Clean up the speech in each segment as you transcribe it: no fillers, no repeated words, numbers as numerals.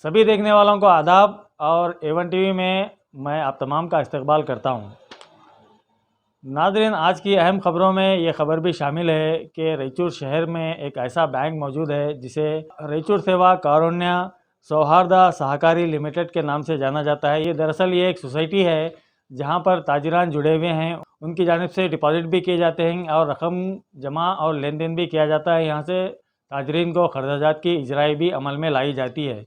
सभी देखने वालों को आदाब और A1 टीवी में मैं आप तमाम का इस्तकबाल करता हूं। नाज़रीन, आज की अहम ख़बरों में ये ख़बर भी शामिल है कि रैचूर शहर में एक ऐसा बैंक मौजूद है जिसे रैचूर सेवा कारुण्य सौहार्द सहकारी लिमिटेड के नाम से जाना जाता है। दरअसल ये एक सोसाइटी है जहां पर ताजिरान जुड़े हुए हैं, उनकी जानिब से डिपॉजिट भी किए जाते हैं और रकम जमा और लेन देन भी किया जाता है। यहाँ से ताजरीन को खर्चाजात की इजराई भी अमल में लाई जाती है।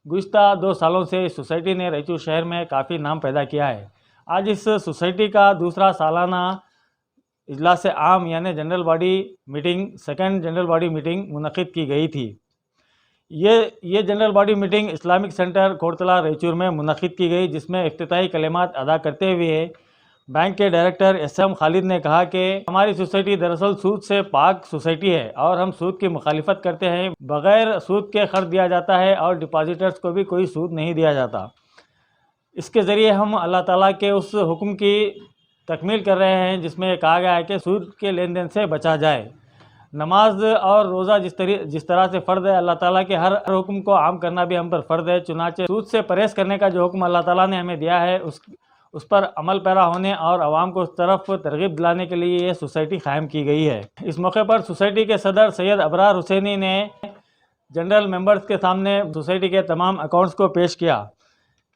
गुज़िश्ता 2 सालों से इस सोसाइटी ने रैचूर शहर में काफ़ी नाम पैदा किया है। आज इस सोसाइटी का दूसरा सालाना इजलास आम यानी general body meeting, second general body meeting मुनक़िद की गई थी। ये general body meeting Islamic centre कोटतला रैचूर में मुनक़िद की गई, जिसमें इफ्तिताही कलिमात अदा करते हुए बैंक के डायरेक्टर SM खालिद ने कहा कि हमारी सोसाइटी दरअसल सूद से पाक सोसाइटी है और हम सूद की मुखालिफत करते हैं। बग़ैर सूद के ख़र्च दिया जाता है और डिपॉजिटर्स को भी कोई सूद नहीं दिया जाता। इसके ज़रिए हम अल्लाह ताला के उस हुक्म की तकमील कर रहे हैं जिसमें कहा गया है कि सूद के लेन देन से बचा जाए। नमाज और रोज़ा जिस तरह से फ़र्ज़ है, अल्लाह ताला के हर हुक्म को आम करना भी हम पर फ़र्ज़ है। चुनाचे सूद से परहेज़ करने का जो हुक्म अल्लाह ताला ने हमें दिया है उस पर अमल पैरा होने और आवाम को उस तरफ तरगीब दिलाने के लिए ये सोसाइटी कायम की गई है। इस मौके पर सोसाइटी के सदर सैयद अबरार हुसैनी ने जनरल मेंबर्स के सामने सोसाइटी के तमाम अकाउंट्स को पेश किया,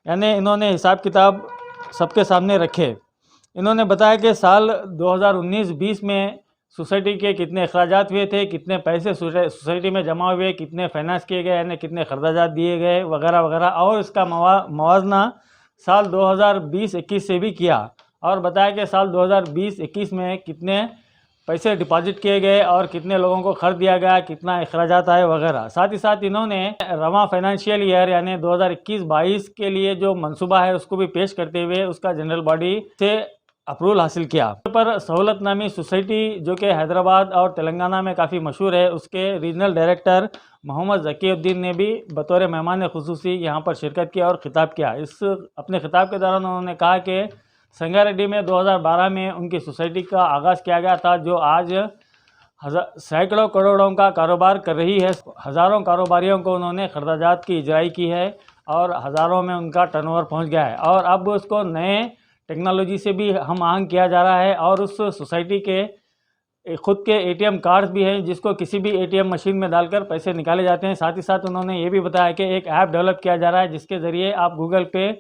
यानी इन्होंने हिसाब किताब सबके सामने रखे। इन्होंने बताया कि साल 2019-20 में सोसाइटी के कितने अखराजात हुए थे, कितने पैसे सोसाइटी में जमा हुए, कितने फाइनेंस किए गए, यानी कितने खर्चाजात दिए गए वगैरह वगैरह, और इसका मवाजना साल 2020-21 से भी किया और बताया कि साल 2020-21 में कितने पैसे डिपॉजिट किए गए और कितने लोगों को खर्च दिया गया, कितना अखराजात आए वगैरह। साथ ही साथ इन्होंने रवा फाइनेंशियल ईयर यानी 2021-22 के लिए जो मंसूबा है उसको भी पेश करते हुए उसका जनरल बॉडी से अप्रूवल हासिल किया। पर सहूलत नामी सोसाइटी जो कि हैदराबाद और तेलंगाना में काफ़ी मशहूर है, उसके रीजनल डायरेक्टर मोहम्मद ज़कीउद्दीन ने भी बतौर मेहमान खुसूसी यहाँ पर शिरकत की और ख़िताब किया। अपने ख़िताब के दौरान उन्होंने कहा कि संगारेड्डी में 2012 में उनकी सोसाइटी का आगाज़ किया गया था, जो आज सैकड़ों करोड़ों का कारोबार कर रही है। हज़ारों कारोबारियों को उन्होंने खर्चाजात की इजराई की है और हज़ारों में उनका टर्नओवर पहुँच गया है और अब उसको नए टेक्नोलॉजी से भी हम आहंग किया जा रहा है। और उस सोसाइटी के खुद के ATM कार्ड्स भी हैं जिसको किसी भी ATM मशीन में डालकर पैसे निकाले जाते हैं। साथ ही साथ उन्होंने ये भी बताया कि एक ऐप डेवलप किया जा रहा है जिसके ज़रिए आप गूगल पे,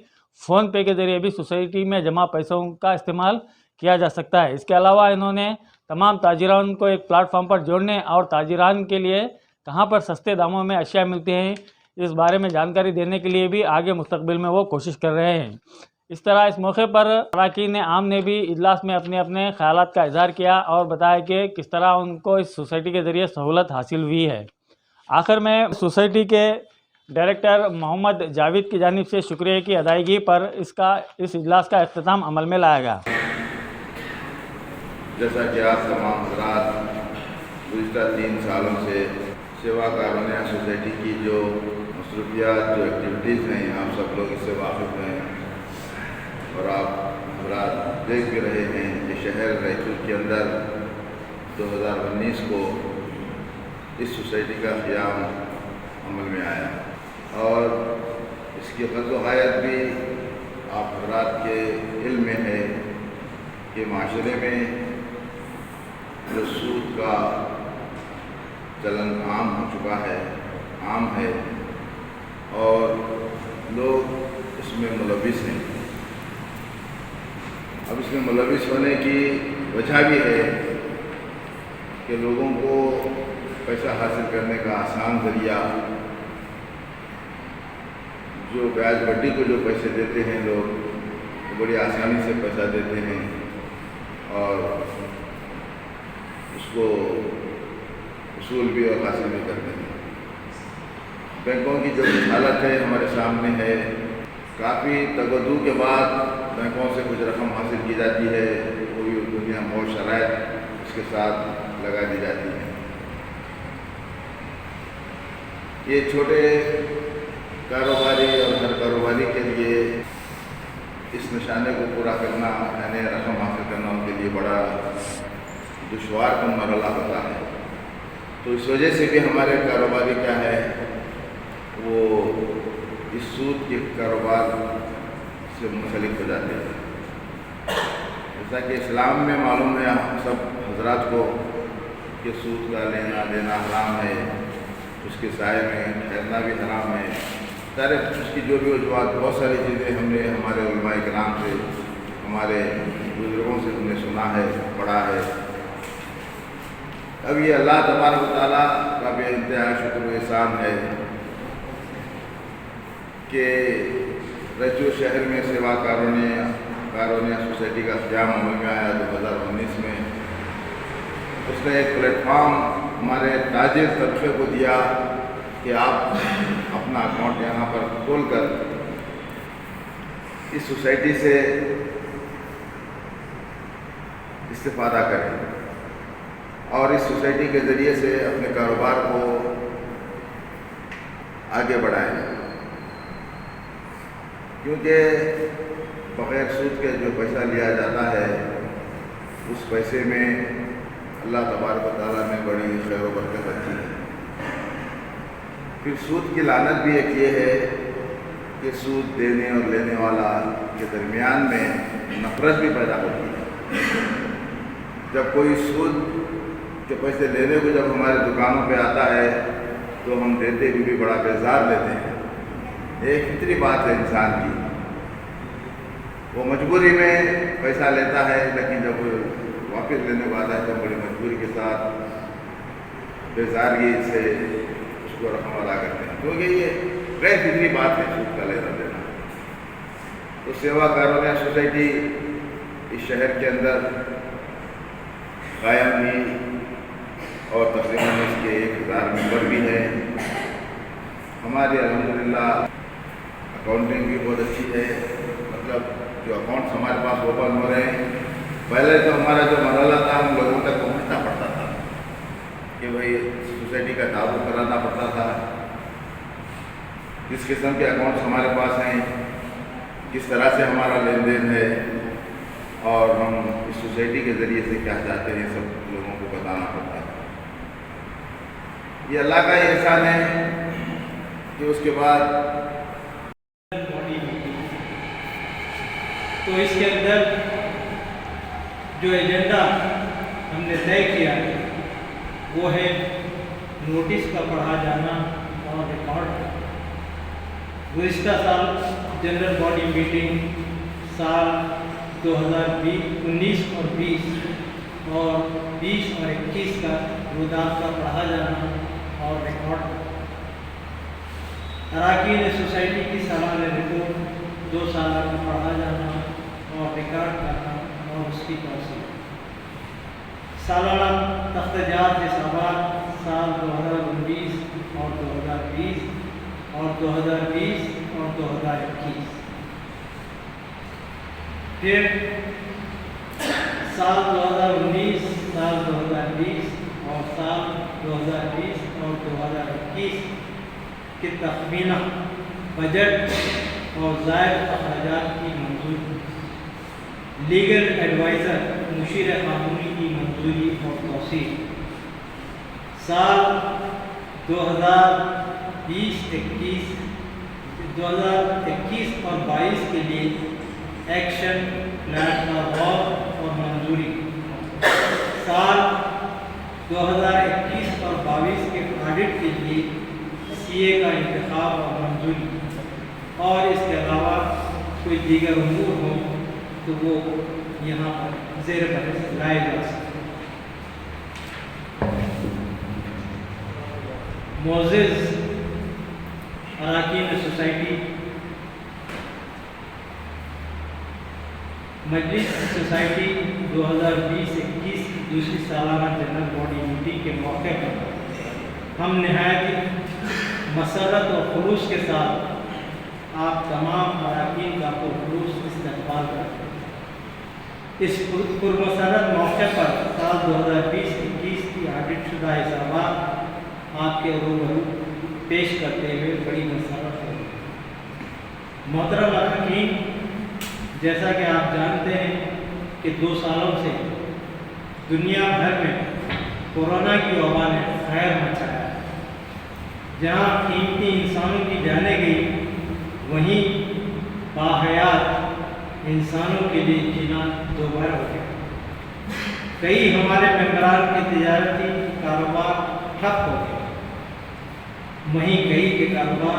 फ़ोन पे के ज़रिए भी सोसाइटी में जमा पैसों का इस्तेमाल किया जा सकता है। इसके अलावा इन्होंने तमाम ताजिरान को एक प्लेटफॉर्म पर जोड़ने और ताजिरान के लिए कहाँ पर सस्ते दामों में अशिया मिलती हैं इस बारे में जानकारी देने के लिए भी आगे मुस्तकबिल में वो कोशिश कर रहे हैं। इस तरह इस मौके पर अरकान आम ने भी इजलास में अपने अपने ख्यालात का इजहार किया और बताया कि किस तरह उनको इस सोसाइटी के ज़रिए सहूलत हासिल हुई है। आखिर में सोसाइटी के डायरेक्टर मोहम्मद जावेद की जानिब से शुक्रिया की अदायगी पर इस इजलास का इख्तिताम अमल में लाया गया। जैसा कि आप तमाम हज़रात गुज़िश्ता 3 सालों से सेवा कारुण्य सोसाइटी की जो मसरूफियात, जो एक्टिविटीज़ हैं, आप सब लोग इससे वाकिफ़ हैं और आप हज़रात देख भी रहे हैं कि शहर रैचूर के अंदर 2019 को इस सोसाइटी का क़याम अमल में आया और इसकी ग़ज़ो-ग़ायत भी आप हज़रात के इल्म में है कि माशरे में जो सूद का चलन आम हो चुका है, आम है और लोग इसमें मुलविस हैं। अब इसमें मुलविस होने की वजह भी है कि लोगों को पैसा हासिल करने का आसान ज़रिया, जो ब्याज वड्डी को जो पैसे देते हैं लोग, वो बड़ी आसानी से पैसा देते हैं और उसको वसूल भी और हासिल भी करते हैं। बैंकों की जो हालत है हमारे सामने है, काफ़ी तगदू के बाद बैंकों से कुछ रकम हासिल की जाती है, वो भी दुनिया और शराइत उसके साथ लगा दी जाती है। ये छोटे कारोबारी और हर कारोबारी के लिए इस निशाने को पूरा करना, यानी रकम हासिल करना उनके लिए बड़ा दुश्वार का मरहला होता है। तो इस वजह से भी हमारे कारोबारी क्या है वो اس سود کے کاروبار سے منسلک ہو جاتے ہیں۔ جیسا کہ اسلام میں معلوم ہے ہم سب حضرات کو کہ سود کا لینا دینا حرام ہے، اس کے سائے میں ٹھہرنا بھی حرام ہے۔ سارے اس کی جو بھی وجوہات، بہت ساری چیزیں ہم نے ہمارے علماء کرام سے، ہمارے بزرگوں سے ہم نے سنا ہے، پڑھا ہے۔ اب یہ اللہ تبارک و تعالیٰ کا بے انتہا شکر و احسان ہے کہ رائچور شہر میں سیوا کارونیہ سوسائٹی کا قیام عمل میں آیا 2019 میں۔ اس نے ایک پلیٹ فارم ہمارے تاجر طبقے کو دیا کہ آپ اپنا اکاؤنٹ یہاں پر کھول کر اس سوسائٹی سے استفادہ کریں اور اس سوسائٹی کے ذریعے سے اپنے کاروبار کو آگے بڑھائیں، کیونکہ بغیر سود کے جو پیسہ لیا جاتا ہے اس پیسے میں اللہ تبارک و تعالیٰ نے بڑی خیر و برکت رکھی ہے۔ پھر سود کی لعنت بھی ایک یہ ہے کہ سود دینے اور لینے والا کے درمیان میں نفرت بھی پیدا ہوتی ہے۔ جب کوئی سود کے پیسے لینے کو جب ہمارے دکانوں پہ آتا ہے تو ہم دیتے ہوئے بھی بڑا بیزار لیتے ہیں۔ ایک فطری بات ہے انسان کی، وہ مجبوری میں پیسہ لیتا ہے، لیکن جب وہ واپس لینے کو آتا ہے تو بڑی مجبوری کے ساتھ بیزارگی سے اس کو رقم ادا کرتے ہیں، کیونکہ یہ غیر فطری بات ہے سود کا لینا دینا۔ تو سیوا کارونیہ سوسائٹی اس شہر کے اندر قائم ہوئی اور تقریباً اس کے 1000 ممبر بھی ہیں۔ ہماری الحمدللہ اکاؤنٹنگ بھی بہت اچھی ہے، مطلب جو اکاؤنٹس ہمارے پاس اوپن ہو رہے ہیں، پہلے تو ہمارا جو مرحلہ تھا ہم لوگوں تک پہنچنا پڑتا تھا کہ بھئی سوسائٹی کا تعارف کرانا پڑتا تھا، کس قسم کے اکاؤنٹس ہمارے پاس ہیں، کس طرح سے ہمارا لین دین ہے اور ہم اس سوسائٹی کے ذریعے سے کیا چاہتے ہیں، سب لوگوں کو بتانا پڑتا ہے۔ یہ اللہ کا ہی احسان ہے کہ اس کے بعد تو اس کے اندر جو ایجنڈا ہم نے طے کیا وہ ہے نوٹس کا پڑھا جانا اور ریکارڈ کرنا۔ گزشتہ سال جنرل باڈی میٹنگ سال 2019 اور 20 اور 20 اور 21 کا روزانہ کا پڑھا جانا اور ریکارڈ کرنا۔ اراکین سوسائٹی کی سالانہ رپورٹ 2 سالہ کا پڑھا جانا اور ریکارڈ کرنا اور اس کی توسیع۔ سالانہ تخت حسابات سال 2019 اور 2020 اور 2020 اور 2021۔ پھر سال 2019 سال 2020 اور سال 2020 اور 2021 کے تخمینہ بجٹ اور زائد اخراجات کی منظوری، لیگل ایڈوائزر مشیر قانونی کی منظوری اور توسیع۔ سال 2021 اور 22 کے لیے ایکشن پلان کا غور اور منظوری۔ سال 2021 اور 22 کے آڈٹ کے لیے سی اے کا انتخاب اور منظوری، اور اس کے علاوہ کوئی دیگر امور ہوں تو وہ یہاں پر زیر بحث لائے جا سکتے۔ معزز اراکین سوسائٹی، مجلس سوسائٹی 2020-21 کی دوسری سالانہ جنرل باڈی میٹنگ کے موقع پر ہم نہایت مسرت اور خلوص کے ساتھ آپ تمام اراکین کا پرخلوص استقبال کرتے ہیں۔ اس پرمسرت موقع پر سال 2020-21 کی آڈٹ شدہ حسابات آپ کے روبرو پیش کرتے ہوئے بڑی مسرت ہے۔ محترم اراکین، جیسا کہ آپ جانتے ہیں کہ 2 سالوں سے دنیا بھر میں کورونا کی وبا نے خیر مچایا ہے۔ جہاں قیمتی انسانوں کی جانیں گئی वहीं बाहयात इंसानों के लिए जीना दोबारा हो गया। कई हमारे मेंबरान के तजारती कारोबार ठप हो गए, वहीं कई के कारोबार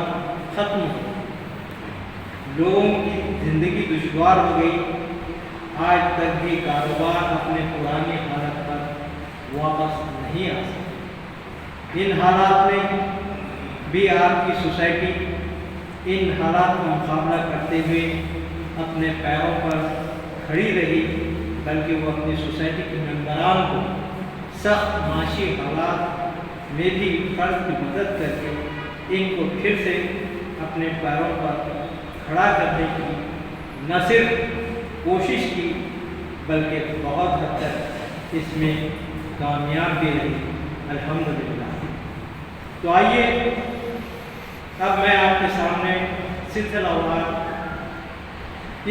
ख़त्म हो गए। लोगों की ज़िंदगी दुश्वार हो गई। आज तक भी कारोबार अपने पुरानी हालत पर वापस नहीं आ सके। इन हालात में भी आपकी सोसाइटी इन हालात का मुकाबला करते हुए अपने पैरों पर खड़ी रही, बल्कि वो अपनी सोसाइटी के मेंबरान को सख्त माशी हालात में भी फ़र्ज की मदद करके इनको फिर से अपने पैरों पर खड़ा करने की न सिर्फ कोशिश की, बल्कि बहुत हद तक इसमें कामयाब भी रही, अल्हम्दुलिल्लाह। तो आइए अब मैं आपके सामने सिलसिलावार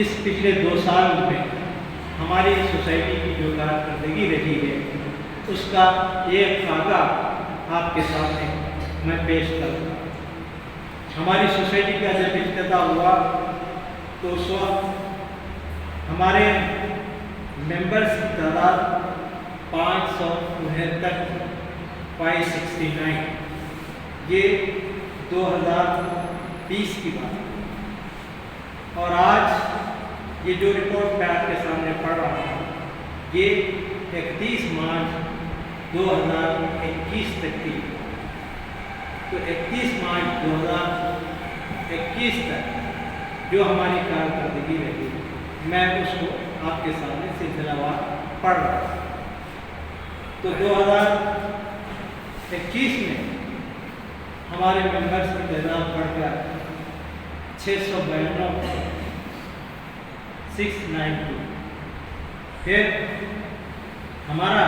इस पिछले 2 साल में हमारी सोसाइटी की जो कारकर्दगी रही है उसका एक खाका आपके सामने मैं पेश करूँगा। हमारी सोसाइटी का जब इफ्तिताह हुआ तो उस वक्त हमारे मेंबर्स की तादाद 569 ये 2020 की बात है। और आज ये जो रिपोर्ट मैं आपके सामने पढ़ रहा हूँ ये 31 मार्च 2021 तक की। तो 31 मार्च 2021 तक जो हमारी कारकर्दगी रही मैं उसको आपके सामने सिलसिलावार पढ़ रहा हूँ। तो 2021 में हमारे मेंबर्स की तादाद बढ़कर 692 फिर हमारा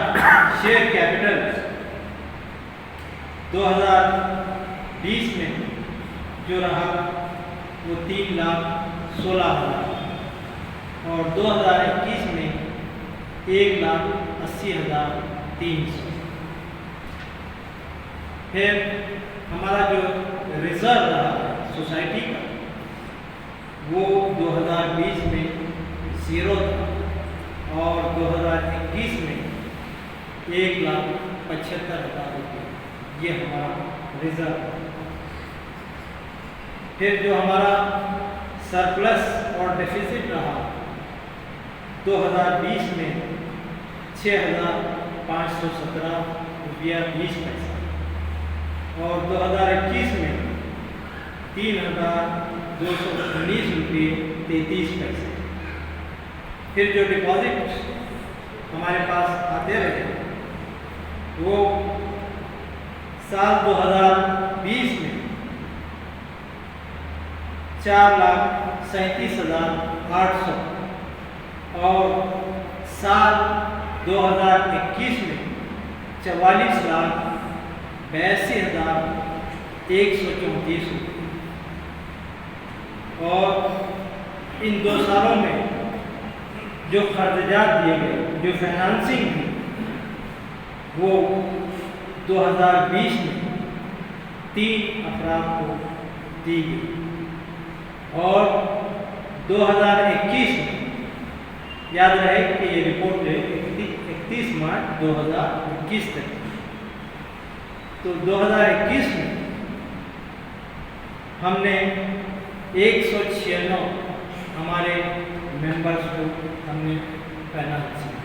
शेयर कैपिटल 2020 में जो रहा वो 3,16,000 और 2021 में 1,80,300। फिर हमारा जो रिजर्व रहा सोसाइटी का वो 2020 में 0 था और 2021 में 1,75,000 रुपये ये हमारा रिजर्व। फिर जो हमारा सरप्लस और डेफिसिट रहा 2020 में 6,517 रुपया 20 पैसा और 2021 में 3,219 रुपये 33 पैसे। फिर जो डिपॉजिट हमारे पास आते रहे वो साल 2020 में 4,37,800 और साल 2021 में 44,82,134 रुपये। और इन 2 सालों में जो खर्चात दिए गए जो फाइनेंसिंग थी वो 2020 में 3 अफराद को दी गई और 2021 में याद रहे कि ये रिपोर्ट है 31 मार्च 2021 तक। तो 2021 में हमने 196 हमारे मेंबर्स को हमने फाइनेंस किया।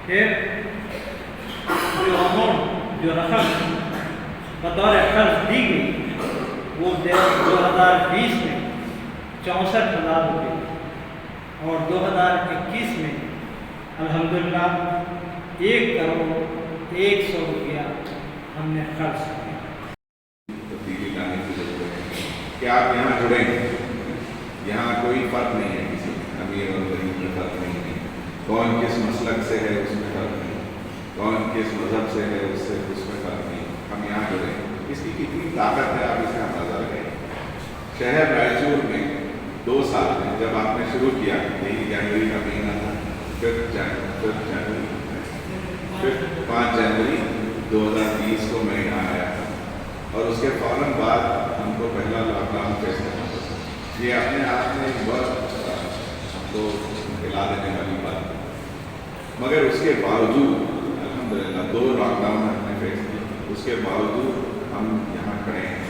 फिर जो अमाउंट जो रकम बतौर कर्ज दी गई वो 2020 में 64,000 रुपये और 2021 में अल्हम्दुलिल्लाह 1,01,00,000 रुपया हमने खर्च किया। कि आप यहाँ जुड़ेंगे, यहाँ कोई फ़र्क नहीं है किसी अमीर और गरीब में फ़र्क नहीं है, कौन किस मसलक से है उसमें फ़र्क नहीं, कौन किस मज़हब से है उससे उसमें फ़र्क नहीं। हम यहाँ जुड़ेंगे, इसकी कितनी ताकत है आप इसका अंदाज़ा लगाएं। शहर रायचूर में 2 साल में जब आपने शुरू किया, यही जनवरी का महीना था, 5 जनवरी 2020 को मैं यहाँ आया था और उसके फ़ौरन बाद हमको पहला लॉकडाउन फेस करना पड़ा। یہ اپنے آپ میں ایک بہت ہم کو ہلا دینے والی بات ہے، مگر اس کے باوجود الحمدللہ 2 لاک ڈاؤن ہم نے فیس کی، اس کے باوجود ہم یہاں کھڑے ہیں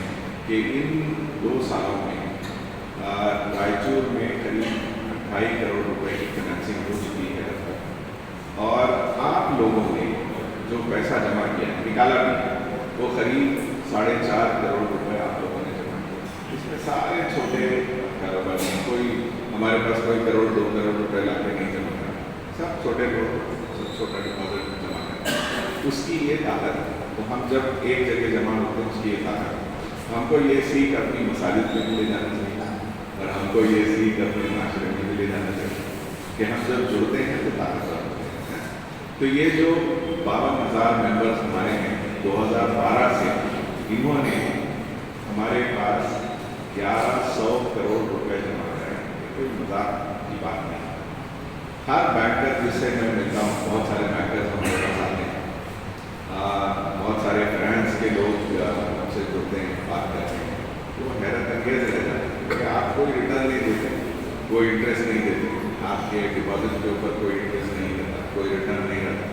کہ ان 2 سالوں میں رائچور میں قریب 2.5 کروڑ روپے کی فنانسنگ ہو چکی ہے، اور آپ لوگوں نے جو پیسہ جمع کیا نکالا بھی وہ قریب 4.5 کروڑ روپے آپ لوگوں نے جمع کیا۔ اس میں سارے چھوٹے کاروبار ہیں، کوئی ہمارے پاس کوئی 1 کروڑ 2 کروڑ روپے لا کے نہیں جمع کرا، سب چھوٹے لوگ سب چھوٹا ڈپازٹ جمع کرا۔ اس کی یہ طاقت ہے، تو ہم جب ایک جگہ جمع ہوتے ہیں اس کی یہ طاقت ہے۔ ہم کو یہ سیکھ اپنی مساجد میں بھی لے جانا چاہیے، اور ہم کو یہ سیکھ اپنے معاشرے میں بھی لے جانا چاہیے کہ ہم جب جڑتے ہیں تو طاقتور ہوتے ہیں۔ تو یہ جو 52,000 ممبرس ہمارے ہیں 2012 سے، انہوں نے ہمارے پاس 1100 کروڑ روپے جمع کرائے، کوئی مذاق کی بات نہیں۔ ہر بینکر جس سے میں ملتا ہوں، بہت سارے بینکرز ہمارے پاس آتے ہیں، بہت سارے فائنانس کے لوگ ہم سے جڑتے ہیں، بات کرتے ہیں، تو وہ حیرت انگیز رہ جاتا ہے کہ آپ کوئی ریٹرن نہیں دیتے، کوئی انٹرسٹ نہیں دیتے، آپ کے ڈپازٹ کے اوپر کوئی انٹرسٹ نہیں رہتا، کوئی ریٹرن نہیں رہتا،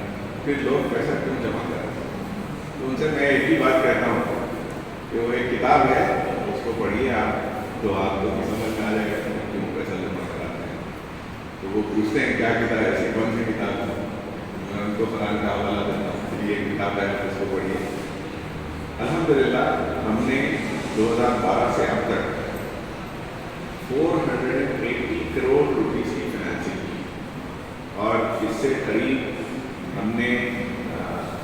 پھر لوگ پیسہ کیوں جمع کرتے ہیں؟ تو ان سے میں ایک ہی بات کہتا ہوں کہ وہ ایک کتاب ہے، اس کو پڑھیے آپ تو آپ کو سمجھ میں آ جائے گا کہ کیوں پیسہ جمع کراتے ہیں۔ تو وہ پوچھتے ہیں کیا کتاب ہے، ایسی کون سی کتاب ہے، میں ان کو قرآن کا حوالہ دیتا ہوں کہ یہ کتاب ہے، اس کو پڑھیے۔ الحمدللہ ہم نے 2012 سے اب تک 480 کروڑ روپیز کی فنانسنگ کی، اور اس سے قریب ہم نے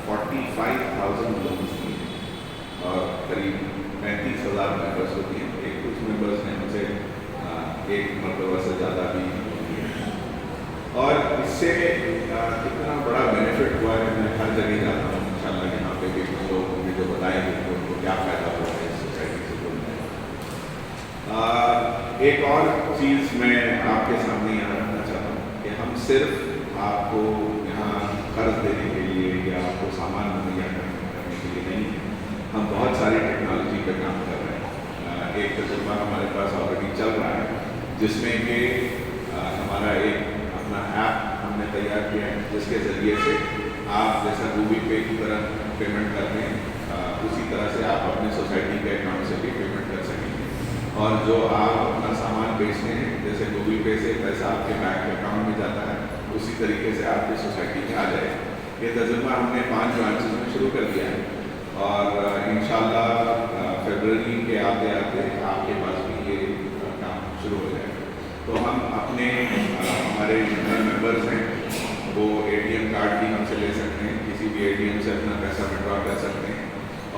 45,000 لونس دیے، اور قریب 35,000 ممبرس کو دیے۔ ایک کچھ ممبرس نے مجھے 1 مرتبہ سے زیادہ بھی دیے، اور اس سے کتنا بڑا بینیفٹ ہوا ہے میں ہر جگہ جاتا ہوں، انشاءاللہ یہاں پہ بھی کچھ لوگ مجھے جو بتائیں گے کہ ان کو کیا فائدہ ہوا ہے اس سوسائٹی سے جڑنے کا۔ ایک اور چیز میں آپ کے سامنے یہاں رکھنا چاہتا ہوں کہ ہم صرف آپ کو یہاں قرض دینے کے لیے یا آپ کو سامان مہیا کرنے کے لیے نہیں، ہم بہت ساری ٹیکنالوجی پہ کام کر رہے ہیں۔ ایک تجربہ ہمارے پاس آلریڈی چل رہا ہے، جس میں کہ ہمارا ایک اپنا ایپ ہم نے تیار کیا ہے، جس کے ذریعے سے آپ جیسا گوگل پے کی طرح پیمنٹ کرتے ہیں، اسی طرح سے آپ اپنے سوسائٹی کے اکاؤنٹ سے بھی پیمنٹ کر سکیں گے، اور جو آپ اپنا سامان بیچتے ہیں جیسے گوگل پے سے پیسہ آپ کے بینک اکاؤنٹ میں جاتا ہے، اسی طریقے سے آپ کی سوسائٹی میں آ جائے۔ یہ تجربہ ہم نے 5 برانچز میں شروع کر دیا ہے، اور انشاءاللہ فیبرری کے آتے آتے آپ کے پاس بھی یہ کام شروع ہو جائے گا۔ تو ہم اپنے ہمارے جتنے ممبرز ہیں وہ ATM کارڈ بھی ہم سے لے سکتے ہیں، کسی بھی ATM سے اپنا پیسہ وڈرا کر سکتے ہیں،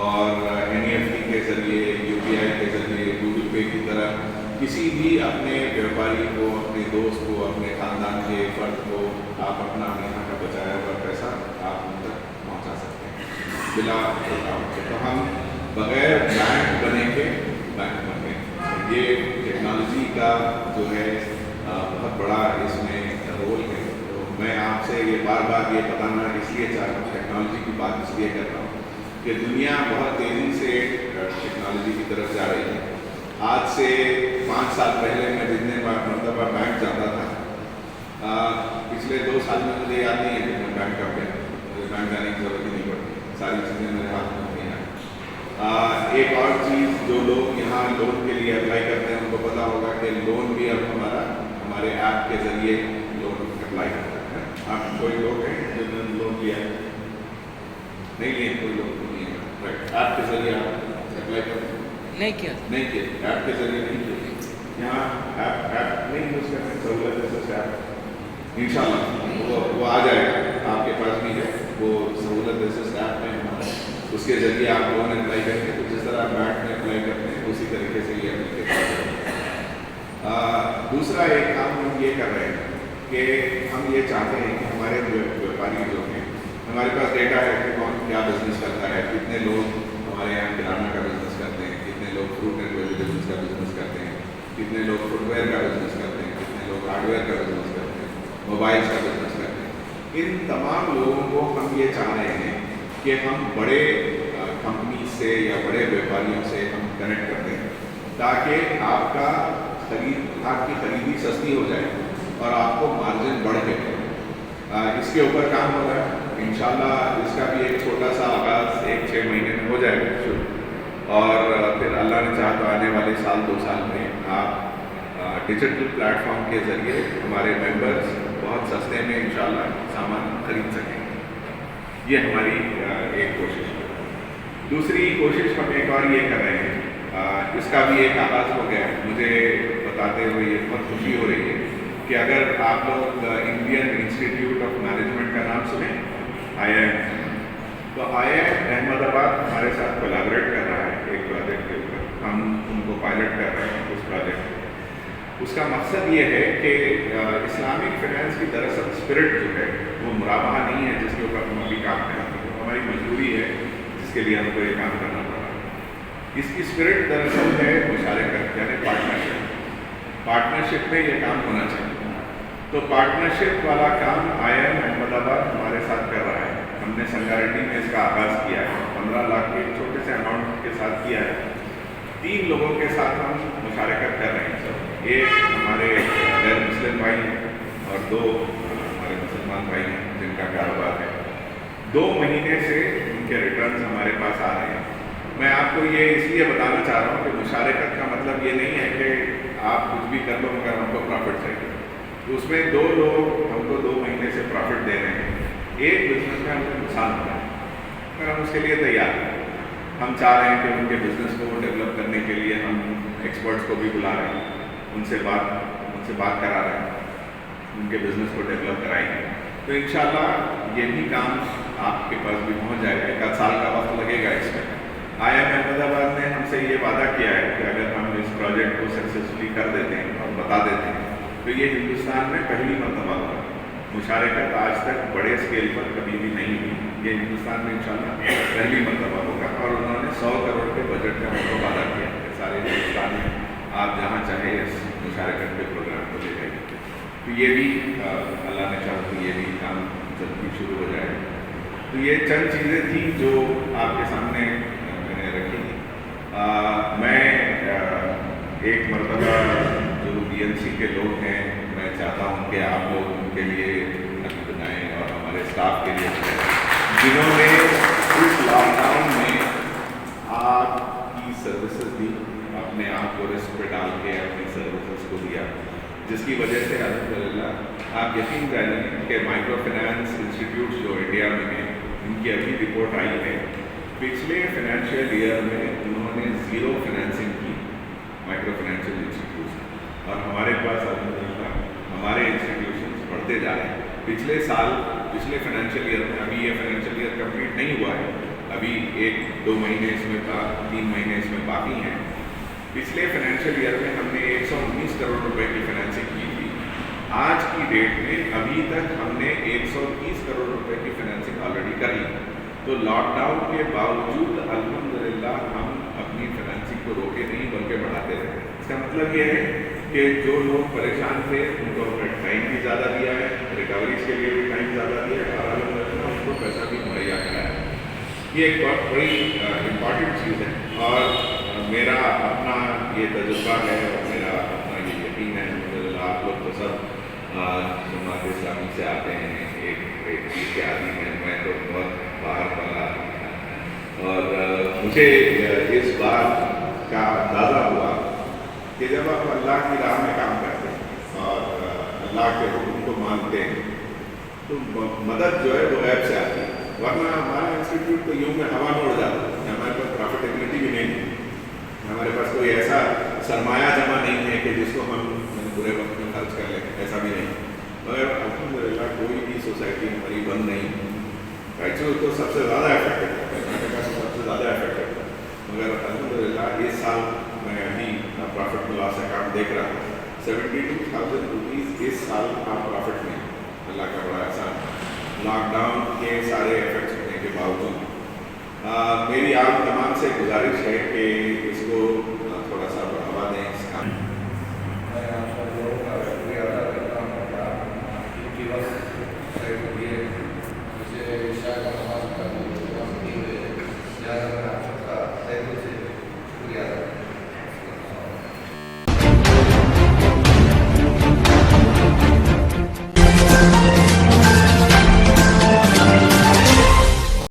اور NEFT کے ذریعے، UPI کے ذریعے، گوگل پے کی طرح کسی بھی اپنے ویاپاری کو، اپنے دوست کو، اپنے خاندان کے فرد کو آپ اپنا یہاں کا بچایا ہوا پیسہ آپ ان تک پہنچا سکتے ہیں بلا رکاوٹ کے۔ تو ہم بغیر بینک بنے کے بینک بن گئے۔ یہ ٹیکنالوجی کا جو ہے بہت بڑا اس میں رول ہے۔ تو میں آپ سے یہ بار بار یہ بتانا اس لیے چاہتا ہوں، ٹیکنالوجی کی بات اس لیے کر رہا ہوں کہ دنیا بہت تیزی سے ٹیکنالوجی کی طرف جا رہی ہے۔ آج سے 5 سال پہلے میں جتنے مرتبہ بینک جاتا تھا، پچھلے 2 سال میں مجھے یاد نہیں ہے کہ میں بینک کب گیا، مجھے بینک جانے کی ضرورت ہی نہیں پڑتی، ساری چیزیں میرے ہاتھ میں ہوتی ہیں۔ ایک اور چیز، جو لوگ یہاں لون کے لیے اپلائی کرتے ہیں ان کو پتا ہوگا کہ لون بھی اب ہمارے ایپ کے ذریعے لون اپلائی کر سکتے ہیں۔ آپ کوئی لوگ ہیں جنہوں نے لون لیا ہے؟ نہیں لیے، کوئی لوگ نہیں ہے، رائٹ، ایپ کے ذریعے آپ اپلائی کرتے ہیں؟ نہیں کیا ایپ کے ذریعے نہیں کیا، یہاں ایپ نہیں یوز کرتے، سہولت ہے سے ایپ انشاءاللہ وہ آ جائے گا، آپ کے پاس بھی ہے وہ سہولت جیسے ایپ میں ہمارا، اس کے ذریعے آپ لون اپلائی کریں گے، تو جس طرح آپ بینک میں اپلائی کرتے ہیں اسی طریقے سے یہ اپلیکیشن۔ دوسرا ایک کام ہم یہ کر رہے ہیں کہ ہم یہ چاہتے ہیں کہ ہمارے ویاپاری جو ہیں، ہمارے پاس ڈیٹا ہے کہ کون کیا بزنس کرتا ہے، کتنے لوگ ہمارے یہاں کرانہ کا بزنس کرتے ہیں، کتنے لوگ فروٹ اینڈ ویجیٹیبلس کا بزنس کرتے ہیں، کتنے لوگ فٹ ویئر کا بزنس کرتے ہیں، کتنے لوگ ہارڈ ویئر کا بزنس کرتے ہیں، موبائلس کا بزنس کرتے ہیں۔ ان تمام لوگوں کو ہم یہ چاہ رہے ہیں کہ ہم بڑے کمپنی سے یا بڑے ویاپاریوں سے ہم کنیکٹ کرتے ہیں، تاکہ آپ کا खाद की खरीदी सस्ती हो जाए और आपको मार्जिन बढ़ के इसके ऊपर काम हो रहा है। इंशाल्लाह इसका भी एक छोटा सा आगाज़ 1-6 महीने में हो जाएगा शुरू, और फिर अल्लाह ने चाहा तो आने वाले साल 2 साल में आप डिजिटल प्लेटफॉर्म के ज़रिए हमारे मेंबर्स बहुत सस्ते में इंशाल्लाह सामान खरीद सकेंगे। ये हमारी एक कोशिश है। दूसरी कोशिश हम एक और ये कर रहे हैं, इसका भी एक आगाज़ हो गया है। मुझे बताते हुए ये बहुत खुशी हो रही है कि अगर आप लोग इंडियन इंस्टीट्यूट ऑफ मैनेजमेंट का नाम सुने, IIM, तो IIM अहमदाबाद हमारे साथ कोलैबोरेट कर रहा है एक प्रोजेक्ट के ऊपर। हम उनको पायलट कर रहे हैं उस प्रोजेक्ट में। उसका मकसद ये है कि इस्लामिक फाइनेंस की दरअसल स्पिरिट जो है वो मुराबाहा नहीं है जिसके ऊपर हम अभी काम कर रहे हैं, हमारी मजबूरी है जिसके लिए हमको ये काम करना पड़ा। इसकी स्पिरिट दरअसल है मुशारकत, यानी पार्टनरशिप में ये काम होना चाहिए। तो पार्टनरशिप वाला काम IIM अहमदाबाद हमारे साथ कर रहा है। हमने संगारेड्डी में इसका आगाज़ किया है, 15 लाख के एक छोटे से अमाउंट के साथ किया है। 3 लोगों के साथ हम मुशारकत कर रहे हैं सर। एक हमारे गैर मुस्लिम भाई हैं और 2 हमारे मुसलमान भाई हैं जिनका कारोबार है। 2 महीने से उनके रिटर्न्स हमारे पास आ रहे हैं। मैं आपको ये इसलिए बताना चाह रहा हूँ कि मुशारकत का मतलब ये नहीं है कि आप कुछ भी कर लो मगर हमको प्रॉफिट चाहिए। तो उसमें 2 लोग हमको 2 महीने से प्रॉफिट दे रहे हैं, एक बिजनेस में हमको नुकसान हो रहा है, मगर हम उसके लिए तैयार हैं। हम चाह रहे हैं कि उनके बिज़नेस को डेवलप करने के लिए हम एक्सपर्ट्स को भी बुला रहे हैं, उनसे बात करा रहे हैं, उनके बिज़नेस को डेवलप कराएंगे। तो इंशाल्लाह ये भी काम आपके पास भी पहुंच जाएगा। 1 साल का वक्त लगेगा इसमें। IIM अहमदाबाद ने हमसे ये वादा किया है कि अगर हम इस प्रोजेक्ट को सक्सेसफुली कर देते हैं और बता देते हैं तो ये हिंदुस्तान में पहली मरतबा होगा। मुशारकत आज तक बड़े स्केल पर कभी भी नहीं हुई, ये हिंदुस्तान में इंशाल्लाह पहली मरतबा होगा। और उन्होंने 100 करोड़ के बजट का हमको वादा किया है सारे हिंदुस्तान में आप जहाँ चाहे इस मुशारकत के प्रोग्राम को ले जाएंगे। तो ये भी अल्लाह ने चाहा तो ये भी काम जल्दी शुरू हो जाएगा। तो ये चंद चीज़ें थी जो आपके सामने मैंने रखी थी। मैं एक मरतबा जो BNC के लोग हैं, मैं चाहता हूँ कि आप लोग उनके लिए नक़्ल बनाएँ और हमारे स्टाफ के लिए जिन्होंने इस लॉकडाउन में आपकी सर्विसेज दी, अपने आप को रिस्क पे डाल के अपनी सर्विसेज को दिया, जिसकी वजह से अल्हम्दुलिल्लाह आप यकीन करें कि माइक्रो फाइनेंस इंस्टीट्यूट जो इंडिया में हैं, इनकी अभी रिपोर्ट आई है। पिछले फाइनेंशियल ईयर में उन्होंने 0 फाइनेंसिंग की माइक्रो फाइनेंशियल इंस्टीट्यूट, और हमारे पास अल्हम्दुलिल्लाह हमारे इंस्टीट्यूशंस बढ़ते जा रहे हैं। पिछले फाइनेंशियल ईयर में, अभी ये फाइनेंशियल ईयर कंप्लीट नहीं हुआ है, अभी 1-2 महीने इसमें था, 3 महीने इसमें बाकी हैं। पिछले फाइनेंशियल ईयर में हमने 119 करोड़ रुपए की फाइनेंसिंग की थी। आज की डेट में अभी तक हमने 130 करोड़ रुपए की फाइनेंसिंग ऑलरेडी कर ली। तो लॉकडाउन के बावजूद अल्हम्दुलिल्लाह हम अपनी फाइनेंसिंग को रोके नहीं बल्कि बढ़ाते रहे। इसका मतलब ये है कि जो लोग परेशान थे उनको हमने टाइम भी ज़्यादा दिया है, रिकवरीज के लिए भी टाइम ज़्यादा दिया है, और अल्हम्दुलिल्लाह उनको पैसा भी मुहैया कराया है। ये एक बहुत बड़ी इम्पॉर्टेंट चीज़ है, और मेरा अपना ये तजुर्बा है और मेरा अपना ये यकीन है। अल्हम्दुलिल्लाह आप लोग तो सब जमात इस्लामी से आते हैं, एक चीज़ के आदमी हैं, मैं तो बहुत बाहर वाला, और मुझे इस बात का अंदाज़ा हुआ कि जब आप अल्लाह की राह में काम करते हैं और अल्लाह के हुक्म को मानते हैं तो मदद जो है वो गैब से आती है। वरना हमारा इंस्टीट्यूट तो यूँ में हवा में उड़ जाता है, हमारे पास प्रॉफिटेबिलिटी भी नहीं है, हमारे पास कोई ऐसा सरमाया जमा नहीं है कि जिसको हम पूरे वक्त में खर्च कर लें, ऐसा भी नहीं। मगर अल्हम्दुलिल्लाह कोई भी सोसाइटी हमारी बंद नहीं। रायचूर तो सबसे ज़्यादा इफेक्टेड है, कर्नाटका से सबसे ज़्यादा इफेक्टेड है, मगर अल्हम्दुलिल्लाह इस साल मैं अभी प्रॉफिट में लॉस अकाउंट देख रहा हूँ, 72,000 रुपीज़ इस साल आप प्रॉफिट में, अल्लाह का बड़ा एहसान। लॉकडाउन के सारे इफेक्ट्स होने के बावजूद मेरी आप तमाम से गुजारिश है कि इसको